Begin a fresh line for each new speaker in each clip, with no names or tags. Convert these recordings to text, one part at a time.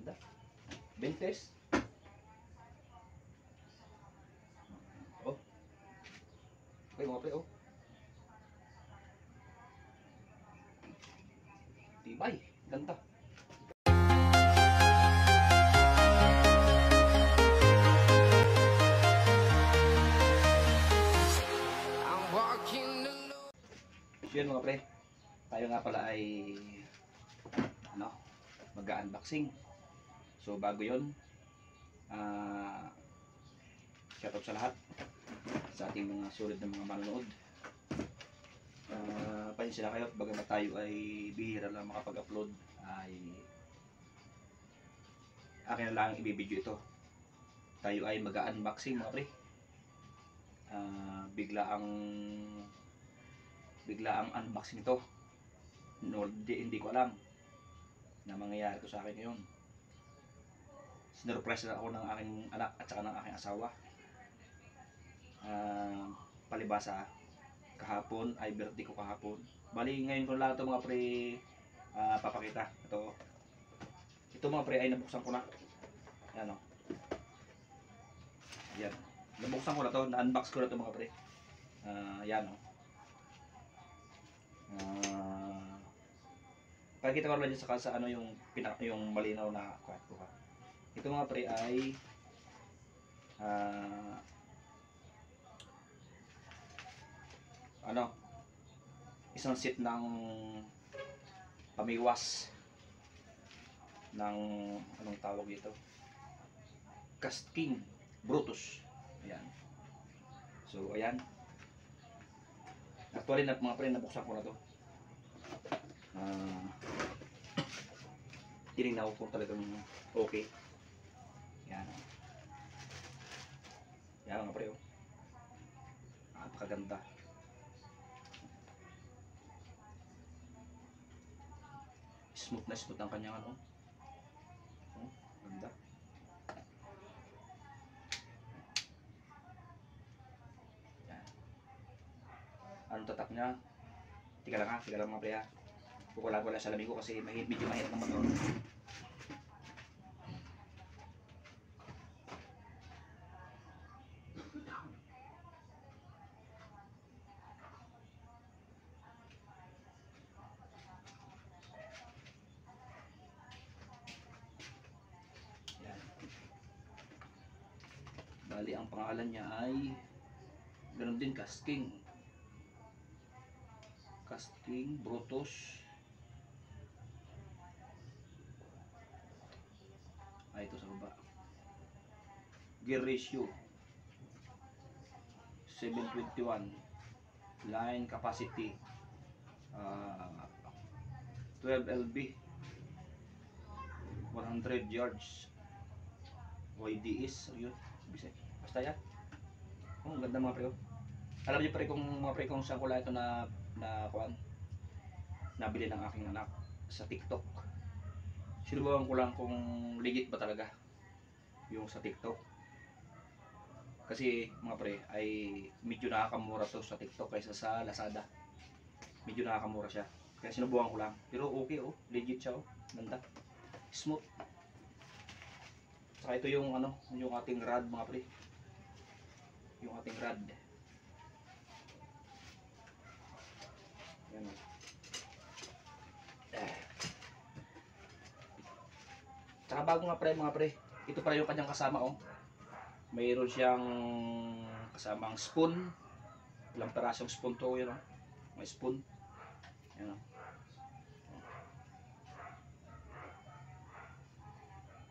Ganda. Bentes. Oh. Okay mga pre, oh. Tibay. Ganda. Yun mga pre, tayo nga pala ay mag-unboxing. So bago yun, shoutout sa lahat sa ating mga sulit na mga manonood. Pasensya na kayo, bagamat tayo ay bihira lang makapag-upload, ay akin na lang ibibideo ito. Tayo ay mag-unboxing mga pre. Bigla ang unboxing ito. No, hindi ko alam na mangyayari ito sa akin ngayon. Sinurpresa na ako ng aking anak at saka ng aking asawa. Palibasa, kahapon ay birthday ko kahapon. Bali ngayon ko lang ito mga pre papakita. Ito mga pre ay nabuksan ko na. Yan o. Yan. Nabuksan ko na to, na-unbox ko na to mga pre. Yan o. Pakikita ko lang dyan sa ano yung malinaw na kwarto ha. Ito mga pre ay isang set ng pamiwas ng anong tawag dito, Casking Brutus. Ayan. So ayan, actually mga pre nabuksan ko na to. Tinignan ko kung talagang okay. Yan. Yan mga pre, oh. Napakaganda. Smooth na smooth ang kanyang ano. Oh, ganda. Yan. Anong tatak niya? Tika lang mga pre ha. Kukulag wala sa lamig ko kasi medyo mahirap ng motor. Yan. Bali ang pangalan niya ay ganoon din, Casking Brutus. Ito sa baba. Gear ratio 721. Line capacity 12 lb, 100 yards. YDS, yun. Basta yan. Oh, ganda mga pre. Alam niyo pre kung saan ko lang ito nabili ng aking anak sa TikTok. Sinubukan ko lang kung legit ba talaga yung sa TikTok. Kasi mga pre ay medyo nakakamura to sa TikTok kaysa sa Lazada. Medyo nakakamura siya. Kaya sinubukan ko lang. Pero okay oh, legit siya oh. Ganda. Smooth. Saka ito yung yung ating rod mga pre. Yung ating rod. Yan oh. Saka bago nga pre mga pre, ito pala yung kanyang kasama oh. Mayroon siyang kasamang spoon. Ilang perasong spoon to yun oh. May spoon. Yan oh.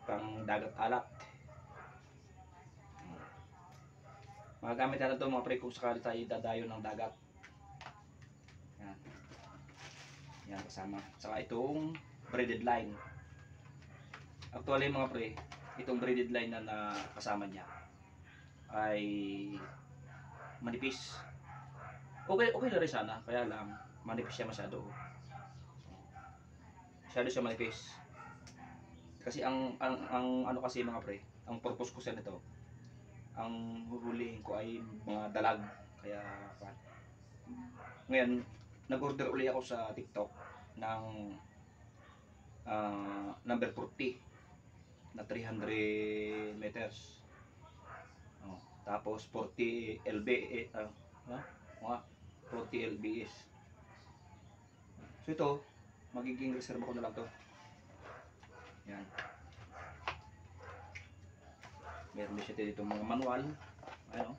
Pang dagat alat. Mga gamit natin ito mga pre kung sakali tayo dadayo ng dagat. Yan. Yan kasama. Saka itong braided line. Actually mga pre, itong braided line na kasama niya ay manipis. Okay na rin sana, kaya lang manipis siya masyado. Masyado siya manipis. Kasi ang ano kasi mga pre, ang purpose ko sa nito, ang huhulihin ko ay mga dalag. Kaya ngayon nag-order uli ako sa TikTok ng number 40. na 300 meters. Oh, tapos 40 lb mga 40 lbs. So ito, magiging reserva ko na lang to. Yan. Meron din siya dito mga manual. Ayun,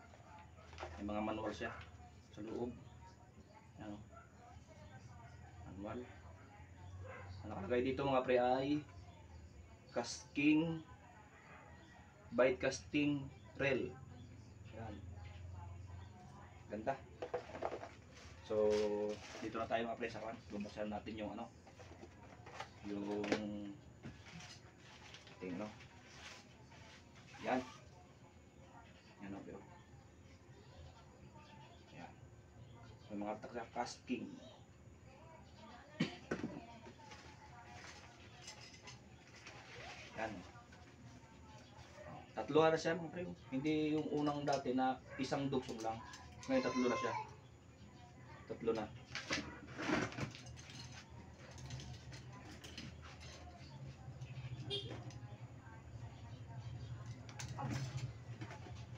may mga manual siya sa loob. Ayan, manual. Ang nakalagay dito mga pre ay casting, bite casting rail. Ayan. Ganda. So, dito na tayo mga pre sa kan. Bubuksan natin yung ano, yung tingno. Yan. Yan o, pero. Yan. May mga taksa casting. Yan. Tatlo na siya mga pre. Hindi yung unang dati na isang dugsong lang. Ngayon tatlo na siya. Tatlo na.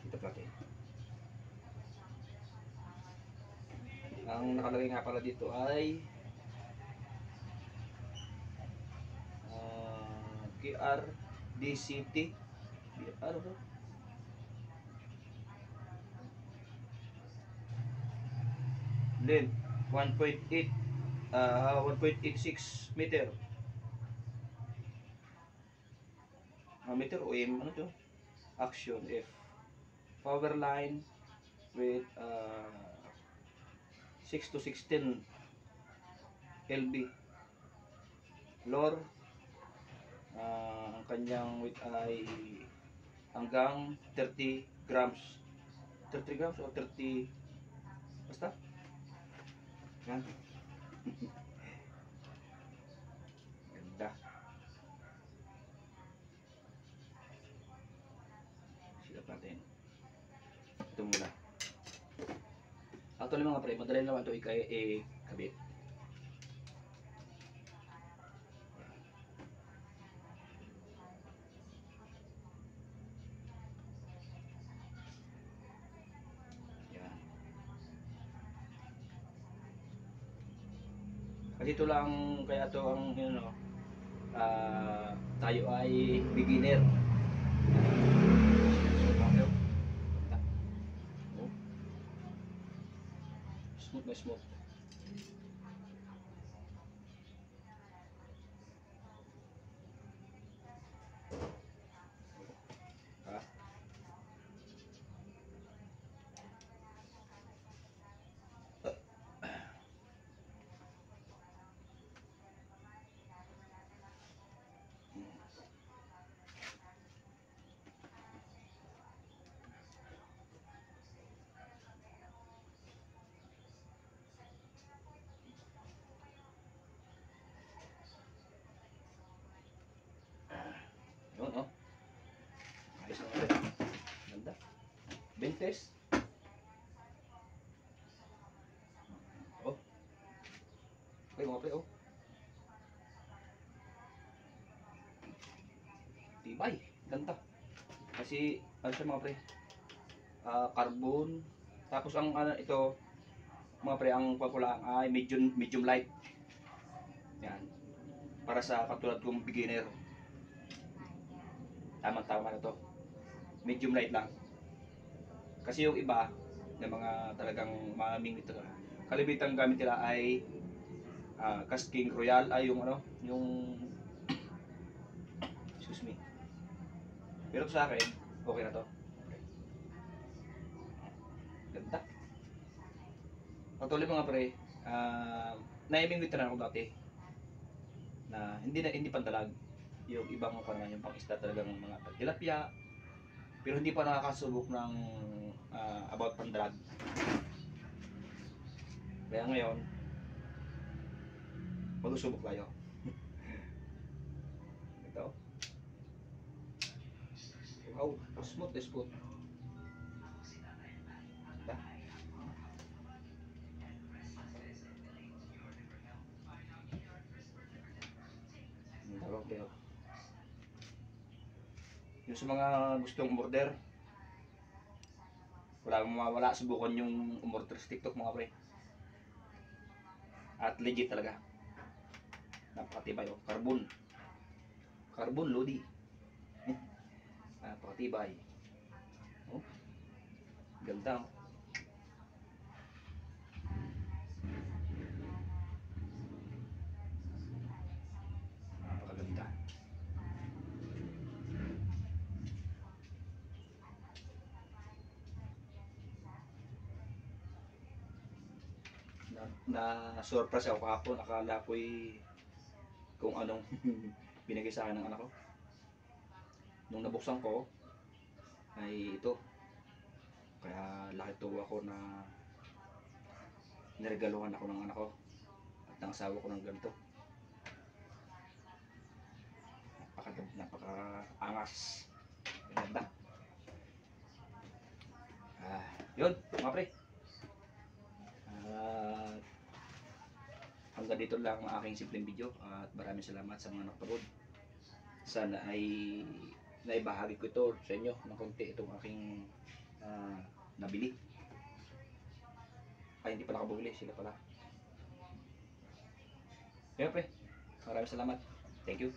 Ito pala kayo. Ang nakalagay nga pala dito ay QRDCT. Ano ba? Length 1.86 meter. Meter o ano to? Action F. Power line with 6 to 16 lb. Lore, ang kanyang weight ay hanggang 30 grams. 30 grams o 30 basta? Yan. Ganda. Silap natin. Ito muna. Actually mga pre, madali naman ito ikabit. Yan. Kasi ito lang, kaya ito ang tayo ay beginner. Smooth na smooth. Yun, oh. Ayos na ulit. Ganda. Bentes. Oh. Okay, mga pre, oh. Tibay. Ganda. Kasi, ano siya mga pre? Carbon. Tapos ang ito, mga pre, ang pagkulang ay medium light. Yan. Para sa katulad kong beginner. Tama-tama na to. Medium light lang. Kasi yung iba, na mga talagang mamingwit talaga, kalibitang gamit nila ay casting royal, ay yung excuse me. Pero sa akin, okay na to. Ganda. Patuloy mga pre, naimingwit na ako dati na hindi pandalag. Yung ibang yung pang isda talagang mga tilapia, pero hindi pa nakakasubok ng about pandalag. Kaya ngayon, magsusubok tayo. Ito. Wow, smooth na smooth. Ganda. Dalawang tayo. Yung sa mga gustong umorder, wala mawawala, subukan yung umorder sa TikTok mga pre. At legit talaga. Napakatibay oh. Carbon. Carbon Lodi. Napakatibay. Oh, ganda oh. Napakaganda. Na surprise ako kahapon, akala ko'y kung anong binigay sa akin ng anak ko. Nung nabuksan ko ay ito. Kaya laki tuwa ko na niregaluhan ako ng anak ko at ng asawa ko ng ganito. Napaka angas. Ganda. Yun mga pre. At hanggang dito lang ang aking simpleng video at maraming salamat sa mga nakapanood. Sana ay naibahagi ko ito sa inyo ng konti itong aking nabili. Ay, hindi pala nakabuli, sila pala. Kaya pre, maraming salamat. Thank you.